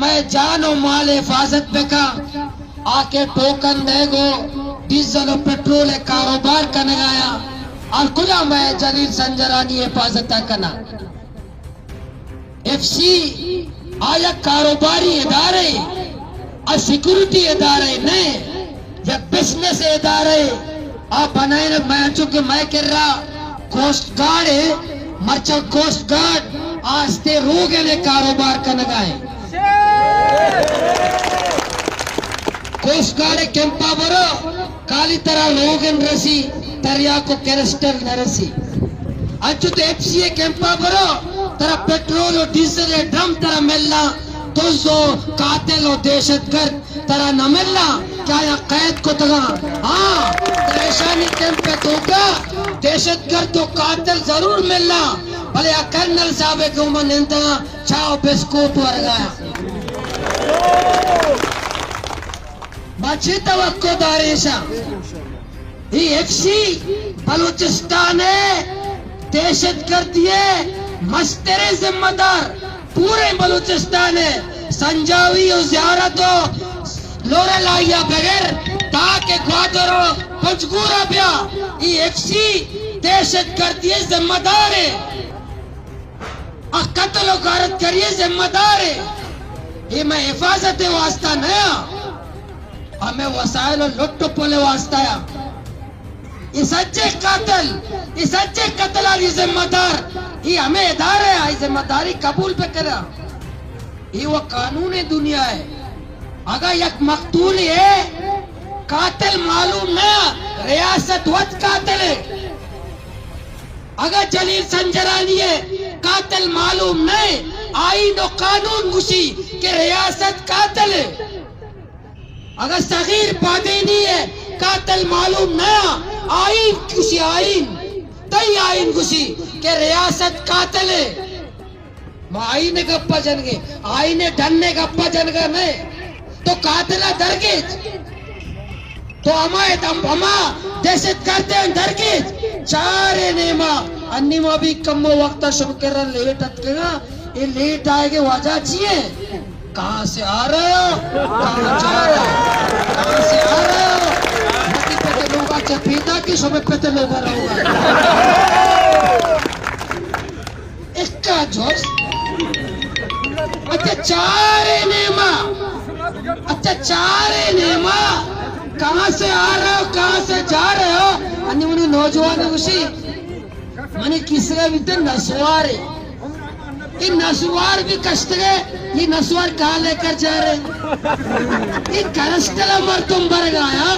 मैं जान और माल हिफाजत पे का आके टोकन देगो डीजल और पेट्रोल कारोबार करने गया और खुला मैं जलील संजरानी हिफाजत करना एफसी आया कारोबारी इदारे और सिक्योरिटी इदारे ने या बिजनेस इदारे आप बनाए ना मैं चूंकि मैं कह रहा कोस्ट गार्ड है मर्चेंट कोस्ट गार्ड आस्ते रोग ने कारोबार करने गए कोस्ट गार्ड केंपा बरो काली तरह लोग रसी तरिया को कैरेस्टर न रसी अचुत एफसीए केंपा बरो तरह पेट्रोल और डीजल ड्रम तरह मिलना तो जो कातिल और दहशतगर्द तरह न मिलना क्या या कैद को तगा हाँ परेशानी कैंप पे होगा दहशतगर्द तो कातिल जरूर मिलना भले कर्नल साहब के उमर निंदा चाव बिस्कुट वर्गाया बची तवक्को दारेशा ये एफसी बलूचिस्तान है दहशतगर्दी है मस्तेरे जिम्मेदार पूरे बलूचिस्तान है संजावी और ज़ियारतो लोरे लाया बगैर ताके ग्वादरो पंचगूरा बिया ये एफसी दहशतगर्दी है जिम्मेदार है कत्ल और गारत करिए जिम्मेदार है ये मैं हिफाजत वास्ता नया हमें वसाइल और लुट्टो पोले वास्ता ये सच्चे कत्ल वाली जिम्मेदार ये हमें इदारा है ये जिम्मेदारी कबूल पे करा ये वो कानून है दुनिया है अगर एक मकतूल है कातिल मालूम ना रियासत वत कातिल है अगर जलील संजरानी है कातिल मालूम नहीं आईन और कानून घुसी के रियासत कातिल है अगर सगीर पादेनी है कातिल मालूम नया आईन घुसी आईन तई आईन घुसी के रियासत कातिल है आईने गप्पा जन गए आईने ढन्ने गप्पा जन गए नहीं तो कातिला दरगेज तो हमारे हमा दहशत करते हैं दरगेज चारे नेमा अन्नीमा भी कम वक्त शुभ कर लेट अटकेगा ये लेट आएगे वजह चाहिए कहाँ से आ रहे हो कहाँ जा रहे हो कहाँ से आ रहे हो मती पे लोग चपीता की सुबह पे लोग रहोगा इसका जोश अच्छा चारे नेमा कहाँ से आ रहे हो कहाँ से जा रहे हो अन्य उन्हें नौजवान खुशी मने किसरे भी तो नसवार है ये नसवार भी कष्ट है ये नसवार कहाँ लेकर जा रहे ये करस्टला मर तुम बर गया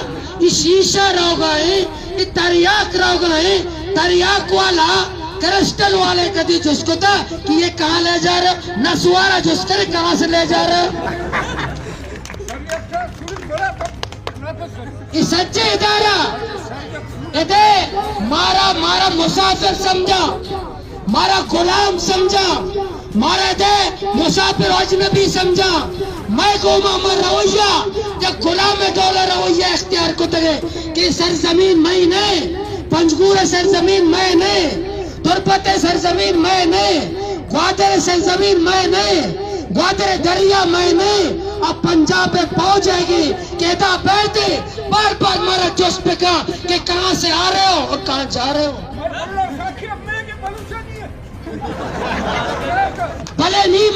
ये शीशा रहो गए ये तरियाक रहो गए तरियाक वाला करस्टल वाले कभी जिसको था कि ये कहाँ ले जा रहे नसवारा जिसके कहाँ से ले जा रहे ये सच्चे इदारा इधे मारा मुसाफिर समझा मारा गुलाम समझा मारा दे मुसाफिर अजनबी समझा मैं को मामर रवैया जब गुलाम दौला रवैया इख्तियार को तगे कि सरजमीन मैं नहीं पंजगूर सरजमीन मैं नहीं तुरपते सरजमीन मैं नहीं ग्वादर सरजमीन मैं नहीं ग्वादर दरिया मैं नहीं अब पंजाब में पहुंच जाएगी कहता बैठे बार बार मारा जोश पे का कि कहां से आ रहे हो और कहां जा रहे हो भले नहीं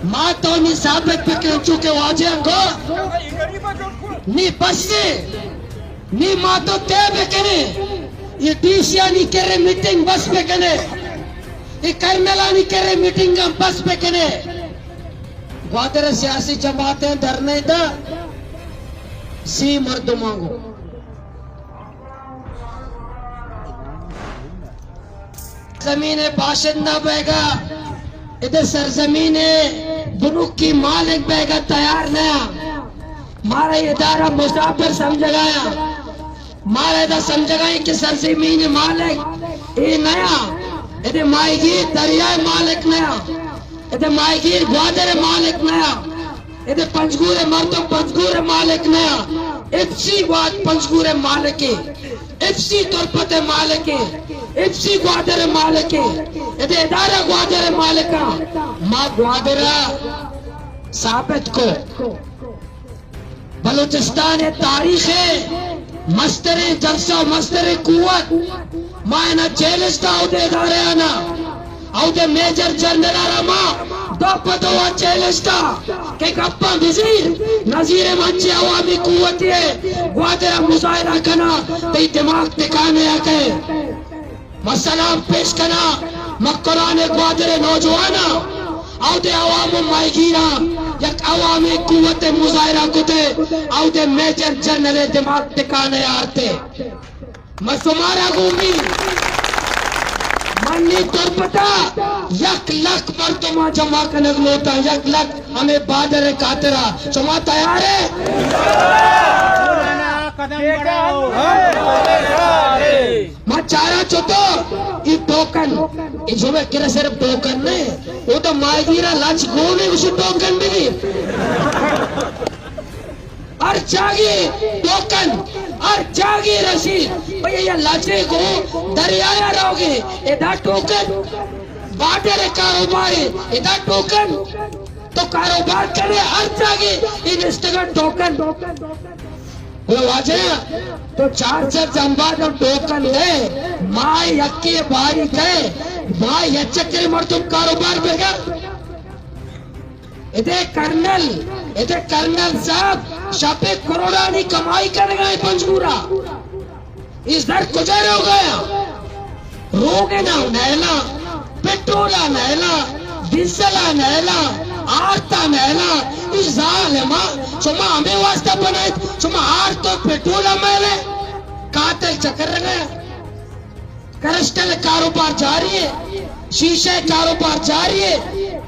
मातो नहीं साबित पे कह चुके वाजे को नहीं बससे नहीं मातो तय पे करे ये डीसिया नहीं करे मीटिंग बस पे करे ये कर्नला नहीं करे मीटिंग बस पे करे ग्वादर सियासी जमातें धरने दा सी मर्दुमांगो जमीन बाशिंदा बेगा इधर सरजमीन बुनुक की मालिक बेगा तैयार नया मारा इदारा मुसाफिर समझाया मारा इधर समझाया कि सरजमीन मालिक ये नया इधर माईगीर दरिया मालिक नया इधर माईगीर ग्वादर मालिक नया इधर पंचगूर मर्दो पंचगूर मालिक नया एफसी ग्वाद पंचगूर मालिक एफसी तुरपते मालिक एफसी ग्वादर मालिक इधर इदारा ग्वादर मालिका माँ ग्वादरा साबित को बलूचिस्तान तारीख है मस्तरे जलसा मस्तरे कुवत मायना चेलिस्ता उदे दारेना औदे मेजर जनरल रमा दो पदवा चेलिस्ता के गप्पा वजीर नजीर मंचे अवामी कुवत है ग्वादरा मुजाहिरा करना ते दिमाग टिकाने आके मसलाम पेश करना मक्कराने ग्वादरे नौजवाना औदे अवाम माइगीरा यक अवामी कुवत मुजाहिरा कुते औदे मेजर जनरल दिमाग टिकाने आते मसुमारा घूमी मन्नी तुरपता यक लख मर्तमा जमा करने लोटा यक लख हमें बादर कातरा चुमा तैयार है चारा चोतो ये टोकन ये जो मैं किरा सिर्फ टोकन नहीं वो तो मायगीरा लाच गोने उसी टोकन भी और जागी टोकन और जागी रसीद भैया ये लाचे को दरियाया रहोगे इधर टोकन बाटे कारोबार इधर टोकन तो कारोबार करे हर जागी इन इंस्टाग्राम टोकन तो चार जंबाद टोकन है माँ यक्के बारी गए माँ यच्चके मर तुम कारोबार बेगा इधे कर्नल साहब शपे करोड़ा नहीं कमाई कर गए पंचकूरा इस दर गुजर हो गया रोगे ना नैला पेट्रोला नैला डीजला नैला आरता नैला इस जालिमा चुमा हमें वास्ता बनाए चुमा आर तो पेट्रोला मैले कातल चक्कर रहे करस्टल कारोबार जारी है शीशे कारोबार जारी है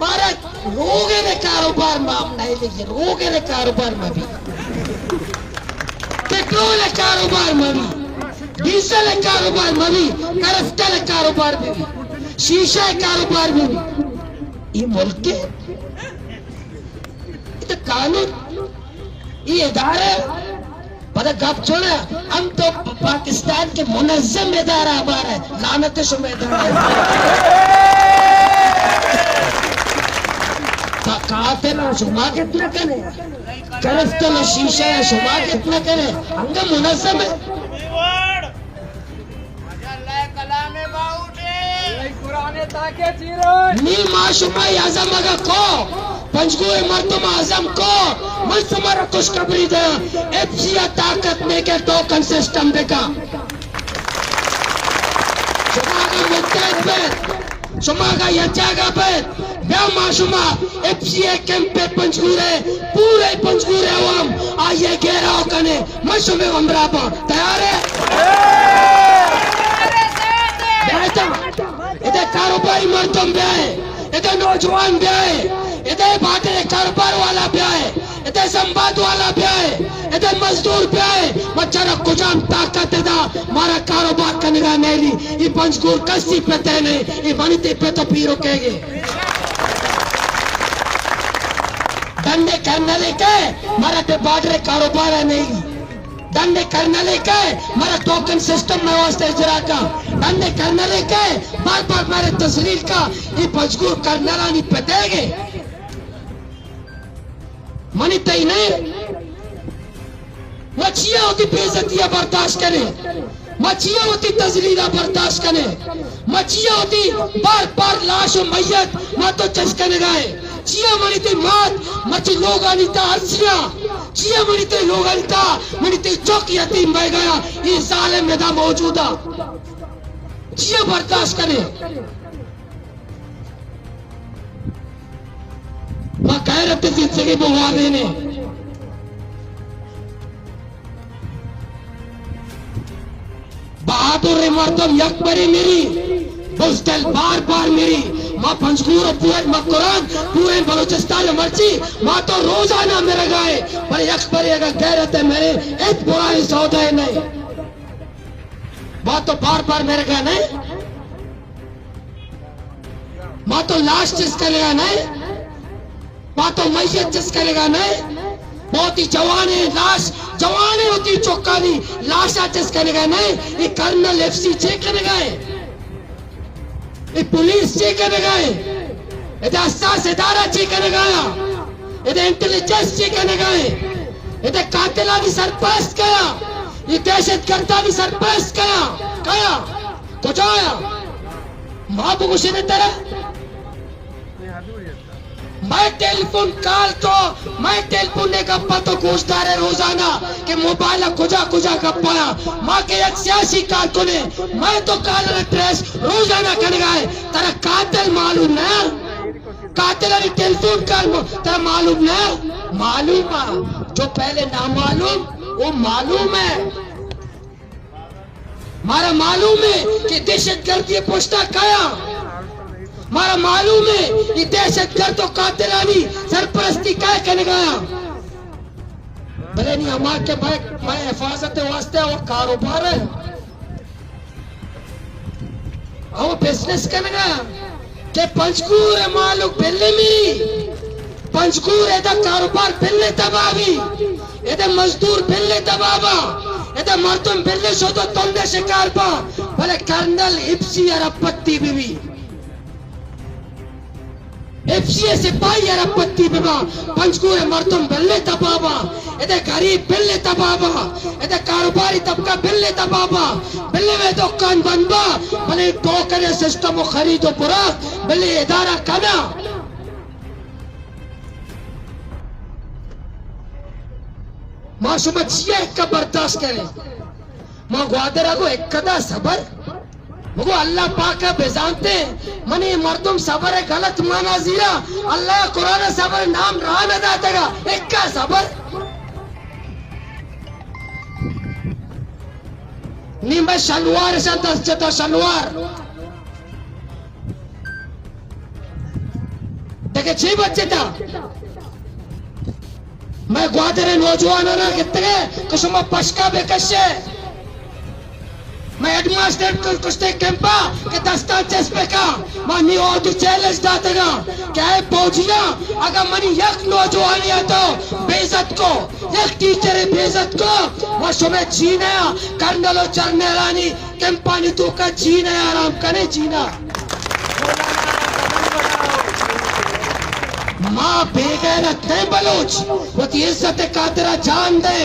मारा रोगे ने कारोबार माम नहीं लिखे रोगे ने कारोबार में भी पेट्रोल कारोबार में भी डीजल कारोबार में भी करस्टल कारोबार में भी शीशे कारोबार में भी ये मुल्क के तो कानून ये इदारे पता गप छोड़ा हम तो पाकिस्तान के मुनज़्ज़म इदारा हमारा लानत शुमा कातिला शुमा कितना करे करफ्तल शीशा शुमा कितना करे हमका मुनज़्ज़म है नी माशुमा याज़म अगर को पंचकूरे मर्तुम आजम को मुल्सुमारा खुशखबरी दे एफसीआ ताकत में के टोकन सिस्टम देखा शुमागा मुत्तहद पे शुमागा यचागा पे ब्या माशुमा एफसीए कैंप पे पंचकूरे पूरे पंचकूरे अवाम आइए घेराव करने मशुमे उमराबा तैयार है इधर कारोबारी मर्दम ब्या है इधर नौजवान ब्या है इधर बाटे कारोबार वाला ब्या है इधर संवाद वाला ब्या है इधर मजदूर ब्या है मच्छर कुजाम ताकत दा मारा कारोबार करने का नहीं ये पंचकूर कस्सी पे तेने ये बनते पे तो पीरो कहेंगे दंडे करने लेके मारा ते बाटे कारोबार है नहीं दंडे करने लेके मारा टोकन सिस्टम में वास्ते इजरा का दंडे करने लेके बार बार मारे तस्वीर का ये पंचकूर करने नहीं पतेगे मनी तई नहीं मच्छियां होती बेइज्जतियां बर्दाश्त करे मच्छियां होती तजलीला बर्दाश्त करे मच्छियां होती बार बार लाश और मैयत ना तो चस्कने गए चिया मनी ते मात मच्छी लोग आनी था हर्षिया चिया मनी ते लोग आनी था मनी ते चौक यतीम बह गया ये जालिम में था मौजूदा चिया बर्दाश्त करे मां गैरत जिंदगी बुवा देने बहादुर मर्दम यकबरी मेरी बुज़दिल बार बार मेरी मां पंचकूर पूरे मकुरान पूरे बलूचिस्तान मर्ची मां तो रोजाना मेरे गाए पर यकबरी अगर गैरत है मेरे एक बुराई सौदा है नहीं मां तो बार बार मेरे गाए नहीं मां तो लाश चिस्कलेगा नहीं मां तो मैयत चिस्कलेगा नहीं बहुत ही जवाने लाश जवाने होती चौकानी लाशा चिस्कलेगा नहीं ये कर्नल एफसी चेक करने गए ये पुलिस चेक करने गए इधर असास इदारा चेक करने गया इधर इंटेलिजेंस ची कने गए इधर कातिला की सरपरस्त कया ये दहशतगर्दा की सरपरस्त कया कुजाया मां बुगुशी ने तरह मैं टेलीफोन कॉल तो मैं टेलीफोन ने गप्पा तो पूछता रहे रोजाना कि मोबाइल कुजा गप्पाया माँ के एक सियासी कारकुन है मैं तो कॉल ट्रेस रोजाना कर गए तेरा कातिल मालूम न कातिल टेलीफोन कॉल तेरा मालूम न मालूम जो पहले ना मालूम वो मालूम है मारा मालूम है कि दहशतगर्दी पोस्टा काया मारा मालूम है ये दहशतगर्द तो कातिलानी सरपरस्ती क्या करने गया भले नहीं हमारे के भाई हिफाजत वास्ते वो कारोबार है वो बिजनेस करने गया के पंचकूर है मालूम बिल्ली में पंचकूर है कारोबार बिल्ले तबावी ये मजदूर बिल्ले तबाबा ये मर्दुम बिल्ले सो तो तुमने शिकार पा भले कर्नल इप्सी अरबत्ती बीवी एफसीए सिपाही अरबत्ती बिबा पंचकूर मर्दुम बिल्ले तबाबा ये गरीब बिल्ले तबाबा ये कारोबारी तबका बिल्ले तबाबा बिल्ले में दुकान बनबा भले तो करे सिस्टम खरीदो पूरा बिल्ले इदारा कना मासूमत का बर्दाश्त करे मां ग्वादरा को एक कदा सबर मुझे अल्लाह पाक का बेजानते मनी मर्दुम सबर है गलत माना जीरा अल्लाह कुरान सबर नाम रहा न दातेगा एक का सबर नी मैं शलवार संता शलवार देखे 6 बच्चे था मैं ग्वादरे नौजवान ना कितने कुसुम पशका बेकशे मैं एडमिनिस्ट्रेटर कुश्ते कैंपा के दस्ता चस्पे का मनी और तो चैलेंज दातेगा क्या है पहुंचिया अगर मनी एक नौजवान या तो बेइज्जत को एक टीचर है बेइज्जत को वो सुबह जीना कर्नल और चरनेरानी कैंपानी तो का जीना आराम करे जीना माँ बेगैरत नहीं बलोच वो तो इज्जत कातरा जान दे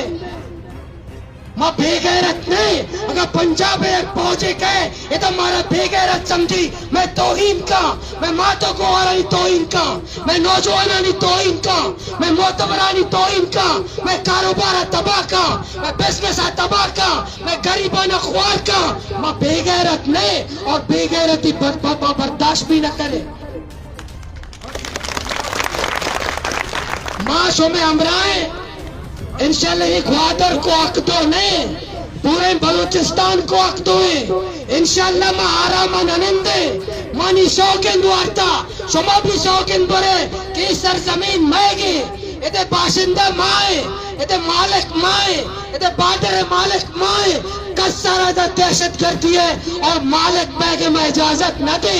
माँ बेगैरत नहीं अगर पंजाब में पहुंचे गए ये तो हमारा बेगैरत समझी मैं तौहीन का मैं मातो को वाली तौहीन का मैं नौजवानी तौहीन का मैं मोतबरानी तौहीन का मैं कारोबार तबाह का मैं बिजनेस तबाह का मैं गरीबाना ख्वार का माँ बेगैरत नहीं और बेगैरती बर्दाश्त भी न करे माँ सो में अमराए इंशाल्लाह एक ग्वादर को अक्दो ने पूरे बलूचिस्तान को अक्दो है इंशाल्लाह मा आराम आनंदे मानी शौकिन वार्ता शमा भी शौकिन बरे कि सरजमीन माएगी इधर बाशिंदा माए इधर मालिक माए इधर बादर मालिक माए कसारा दा दहशत करती है और मालिक बैगे में इजाजत न दे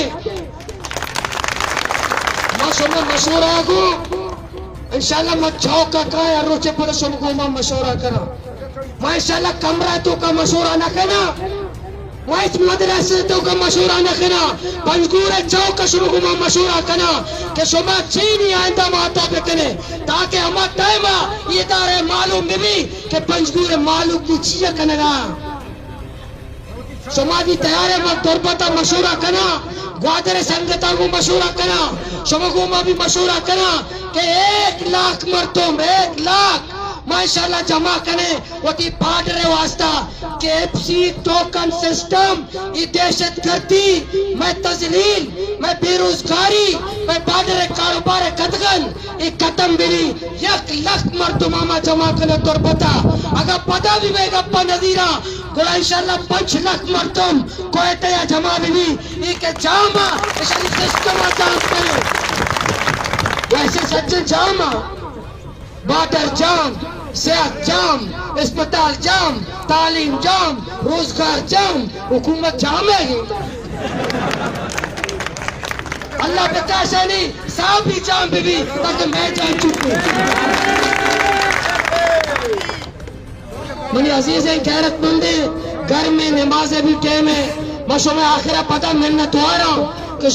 मां सुनो मशवरा को इंशाल्लाह मच्छाओ का काय रोचे पर सुनको मा मशवरा करा मैं इंशाल्लाह कमरा तो का मशवरा न करना मैं इस मदरसे तो का मशवरा न करना पंचकूर जाओ का सुनको मा मशवरा करना कि सुमा चीनी आंदा माता पे करे ताकि हम टाइम ये तारे मालूम भी कि पंचकूर मालूम की चीज कनेगा सुमा की तैयार है मत दुर्बता मशवरा करना ग्वादर संगता को मशवरा करा सबको भी मशवरा करा कि 1 लाख मर्दों 1 लाख माशाल्लाह जमा करे वो ती पार्टरे वास्ता के एफसी टोकन सिस्टम ये दहशतगर्दी मैं तजलील मैं बेरोजगारी मैं पार्टरे कारोबार कदगन ये खत्म बिली 1 लाख मर्दों मामा जमा करे तोर पता अगर पता भी मैं गप्पा नजीरा गोला इंशाल्लाह 5 लाख मर्दों कोयते या जमा बिली ये जामा इंशाल्लाह सिस्टम जाम करे वैसे सच्चे जामा वाटर जाम सेहत जाम अस्पताल जाम तालीम जाम रोजगार जाम हुकूमत जाम है अल्लाह बता नहीं साहब भी जाम भी ताकि मैं जान चुकी मेरी अजीज है गैरतमंदे घर में नमाज भी टाइम है मैं आखिर पता मिलना तो आ रहा हूँ कि